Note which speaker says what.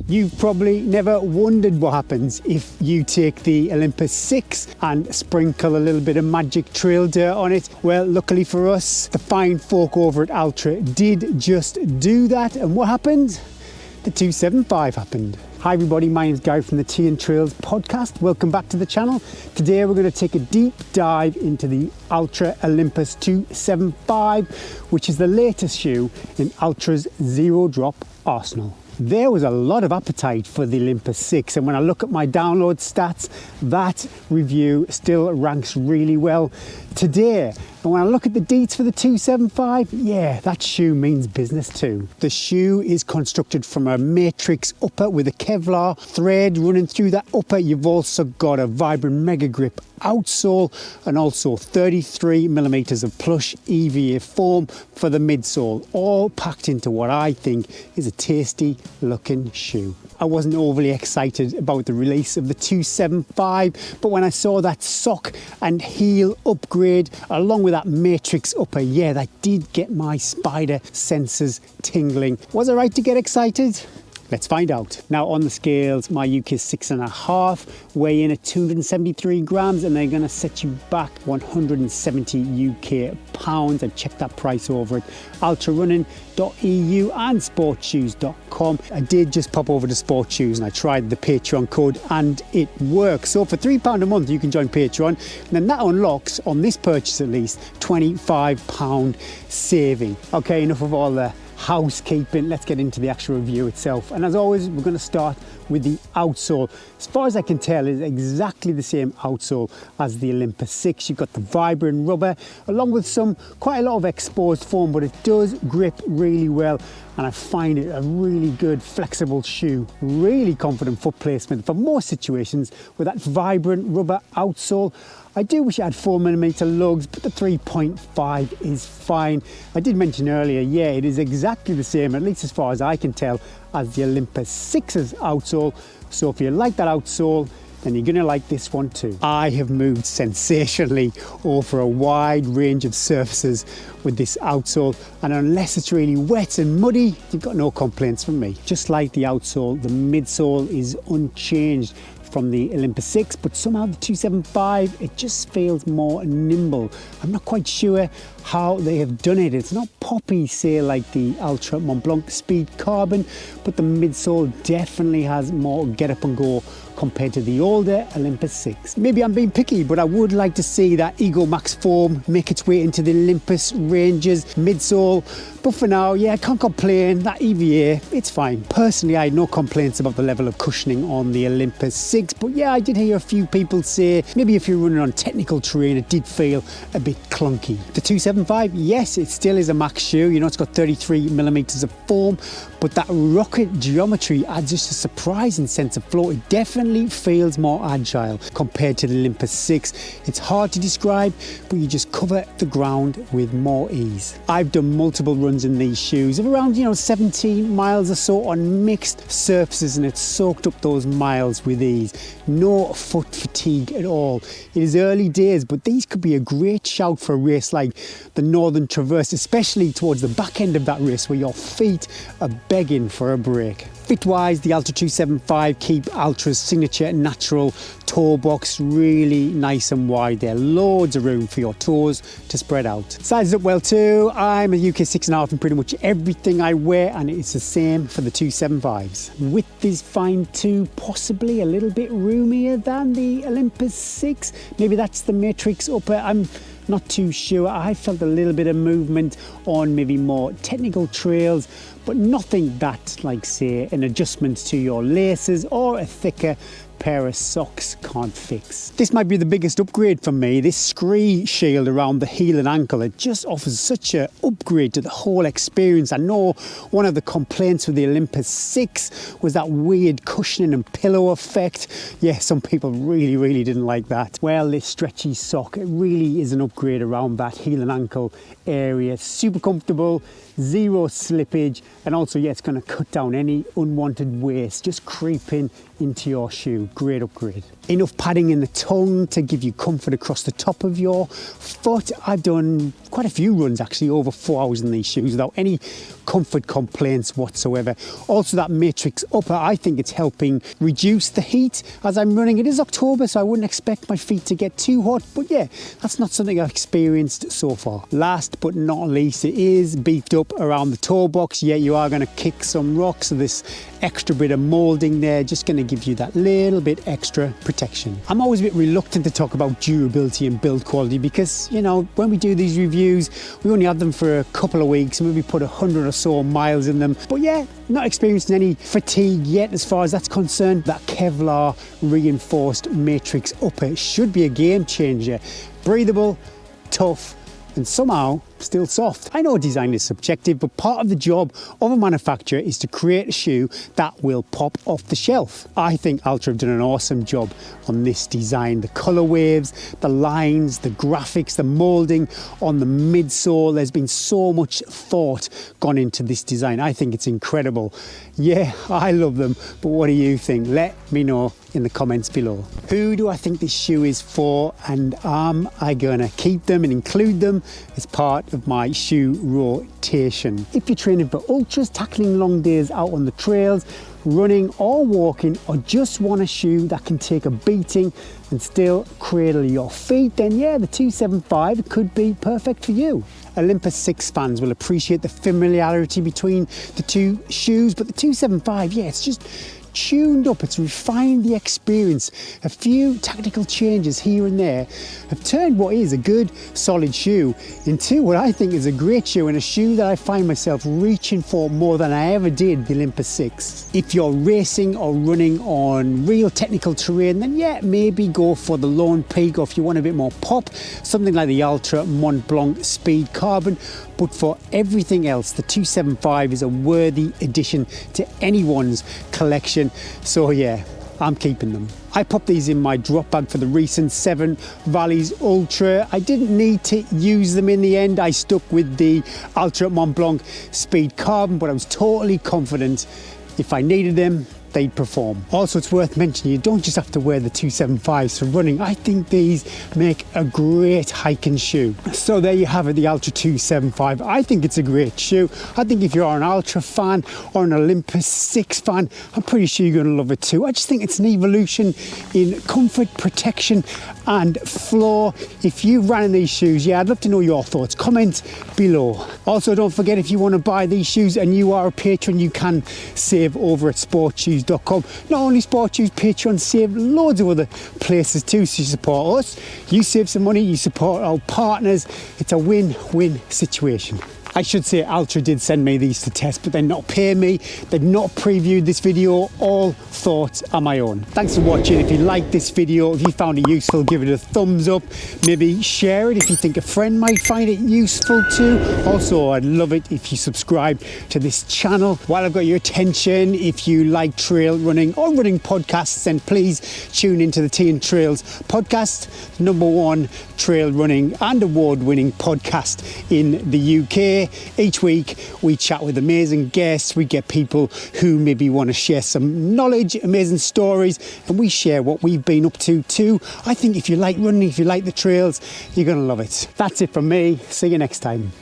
Speaker 1: You've probably never wondered what happens if you take the Olympus 6 and sprinkle a little bit of magic trail dirt on it. Well, luckily for us, the fine folk over at Altra did just do that. And what happened? The 275 happened. Hi everybody, my name is Gary from the Tea and Trails podcast. Welcome back to the channel. Today we're going to take a deep dive into the Altra Olympus 275, which is the latest shoe in Altra's zero drop arsenal. There was a lot of appetite for the Olympus 6, and when I look at my download stats, that review still ranks really well today. But when I look at the deets for the 275, yeah, that shoe means business too. The shoe is constructed from a matrix upper with a Kevlar thread running through that upper. You've also got a Vibram Megagrip outsole and also 33mm of plush EVA foam for the midsole, all packed into what I think is a tasty looking shoe. I wasn't overly excited about the release of the 275, but when I saw that sock and heel upgrade along with that matrix upper, yeah, that did get my spider senses tingling. Was I right to get excited? Let's find out. Now on the scales, my UK 6.5 weigh in at 273 grams and they're going to set you back 170 UK pounds. I've checked that price over at ultrarunning.eu and sportshoes.com. I did just pop over to Sports Shoes and I tried the Patreon code and it works. So for £3 a month you can join Patreon, and then that unlocks, on this purchase at least, £25 saving. Okay, enough of all the housekeeping, let's get into the actual review itself. And as always, we're going to start with the outsole. As far as I can tell, it's exactly the same outsole as the Olympus 6. You've got the vibrant rubber along with quite a lot of exposed foam, but it does grip really well, and I find it a really good flexible shoe. Really confident foot placement for most situations with that vibrant rubber outsole. I do wish it had 4mm lugs, but the 3.5 is fine. I did mention earlier, yeah, it is exactly the same, at least as far as I can tell, as the Olympus 6's outsole. So if you like that outsole, then you're going to like this one too. I have moved sensationally over a wide range of surfaces with this outsole, and unless it's really wet and muddy, you've got no complaints from me. Just like the outsole, the midsole is unchanged from the Olympus 6, but somehow the 275, it just feels more nimble. I'm not quite sure how they have done it. It's not poppy, say, like the Ultra Mont Blanc Speed Carbon, but the midsole definitely has more get up and go compared to the older Olympus 6. Maybe I'm being picky, but I would like to see that Ego Max foam make its way into the Olympus ranges midsole. But for now, yeah, I can't complain. That EVA, it's fine. Personally, I had no complaints about the level of cushioning on the Olympus 6, but yeah, I did hear a few people say maybe if you're running on technical terrain, it did feel a bit clunky. The 275, yes, it still is a max shoe. You know, it's got 33mm of foam, but that rocket geometry adds just a surprising sense of flow. It definitely feels more agile compared to the Olympus 6. It's hard to describe, but you just cover the ground with more ease. I've done multiple runs in these shoes of around 17 miles or so on mixed surfaces, and it's soaked up those miles with ease. No foot fatigue at all. It is early days, but these could be a great shout for a race like the Northern Traverse, especially towards the back end of that race where your feet are begging for a break. Fit-wise, the Altra 275 keep Altra's signature natural toe box really nice and wide there. Loads of room for your toes to spread out. Sizes up well too. I'm a UK 6.5 in pretty much everything I wear, and it's the same for the 275s. Width is fine too, possibly a little bit roomier than the Olympus 6. Maybe that's the matrix upper. I'm not too sure. I felt a little bit of movement on maybe more technical trails, but nothing that, like, say, an adjustment to your laces or a thicker pair of socks can't fix. This might be the biggest upgrade for me. This scree shield around the heel and ankle, it just offers such an upgrade to the whole experience. I know one of the complaints with the Olympus 6 was that weird cushioning and pillow effect. Yeah, some people really didn't like that. Well, this stretchy sock, it really is an upgrade around that heel and ankle area. Super comfortable, zero slippage, and also, yeah, it's going to cut down any unwanted waste just creeping into your shoe. Great upgrade. Enough padding in the tongue to give you comfort across the top of your foot. I've done quite a few runs actually, over 4 hours in these shoes without any comfort complaints whatsoever. Also that Matryx upper, I think it's helping reduce the heat as I'm running. It is October, so I wouldn't expect my feet to get too hot, but yeah, that's not something I've experienced so far. Last but not least, it is beefed up around the toe box. Yeah, you are going to kick some rocks, so this extra bit of moulding there just going to give you that little bit extra protection. I'm always a bit reluctant to talk about durability and build quality because, you know, when we do these reviews, we only have them for a couple of weeks and maybe put 100 or so miles in them. But yeah, not experiencing any fatigue yet as far as that's concerned. That Kevlar-reinforced Matryx upper should be a game changer. Breathable, tough, and somehow still soft. I know design is subjective, but part of the job of a manufacturer is to create a shoe that will pop off the shelf. I think Altra have done an awesome job on this design. The color waves, the lines, the graphics, the molding on the midsole. There's been so much thought gone into this design. I think it's incredible. Yeah, I love them, but what do you think? Let me know in the comments below. Who do I think this shoe is for, and am I gonna keep them and include them as part of my shoe rotation? If you're training for ultras, tackling long days out on the trails, running or walking, or just want a shoe that can take a beating and still cradle your feet, then yeah, the 275 could be perfect for you. Olympus 6 fans will appreciate the familiarity between the two shoes, but the 275, yeah, it's just tuned up, it's refined the experience. A few tactical changes here and there have turned what is a good solid shoe into what I think is a great shoe, and a shoe that I find myself reaching for more than I ever did the Olympus 6. If you're racing or running on real technical terrain, then yeah, maybe go for the Lone Peak, or if you want a bit more pop, something like the Altra Mont Blanc Speed Carbon. But for everything else, the 275 is a worthy addition to anyone's collection. So yeah, I'm keeping them. I popped these in my drop bag for the recent Seven Valleys Ultra. I didn't need to use them in the end. I stuck with the Altra Mont Blanc Speed Carbon, but I was totally confident if I needed them, they'd perform. Also, it's worth mentioning, you don't just have to wear the 275s for running. I think these make a great hiking shoe. So there you have it, the Altra 275. I think it's a great shoe. I think if you're an Altra fan or an Olympus 6 fan, I'm pretty sure you're going to love it too. I just think it's an evolution in comfort, protection and flow. If you ran in these shoes, yeah, I'd love to know your thoughts. Comment below. Also, don't forget, if you want to buy these shoes and you are a patron, you can save over at sportshoes.com. Not only Sport Shoes, Patreon, save loads of other places too. So you support us, you save some money, you support our partners. It's a win-win situation. I should say Altra did send me these to test, but they're not paying me. They've not previewed this video. All thoughts are my own. Thanks for watching. If you liked this video, if you found it useful, give it a thumbs up. Maybe share it if you think a friend might find it useful too. Also, I'd love it if you subscribe to this channel. While I've got your attention, if you like trail running or running podcasts, then please tune into the Tea and Trails podcast, #1 trail running and award-winning podcast in the UK. Each week we chat with amazing guests, we get people who maybe want to share some knowledge, amazing stories, and we share what we've been up to too. I think if you like running, if you like the trails, you're going to love it. That's it from me. See you next time.